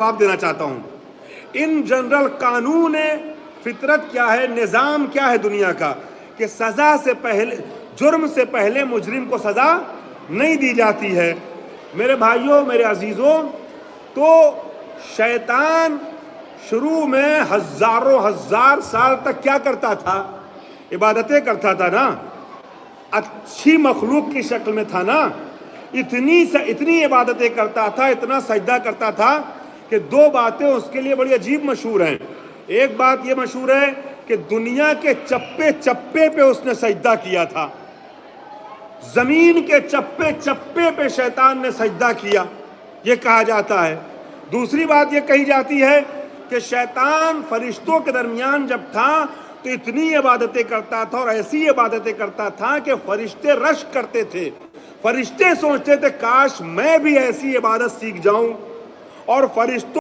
جواب دینا چاہتا ہوں. ان جنرل قانون فطرت کیا ہے, نظام کیا ہے دنیا کا, کہ سزا سے پہلے, جرم سے پہلے مجرم کو سزا نہیں دی جاتی ہے. میرے بھائیوں, میرے عزیزوں, تو شیطان شروع میں ہزاروں ہزار سال تک کیا کرتا تھا؟ عبادتیں کرتا تھا نا, اچھی مخلوق کی شکل میں تھا نا, اتنی عبادتیں کرتا تھا, اتنا سجدہ کرتا تھا کہ دو باتیں اس کے لیے بڑی عجیب مشہور ہیں. ایک بات یہ مشہور ہے کہ دنیا کے چپے چپے پہ اس نے سجدہ کیا تھا, زمین کے چپے چپے پہ شیطان نے سجدہ کیا, یہ کہا جاتا ہے. دوسری بات یہ کہی جاتی ہے کہ شیطان فرشتوں کے درمیان جب تھا تو اتنی عبادتیں کرتا تھا, اور ایسی عبادتیں کرتا تھا کہ فرشتے رشک کرتے تھے. فرشتے سوچتے تھے کاش میں بھی ایسی عبادت سیکھ جاؤں, اور فرشتوں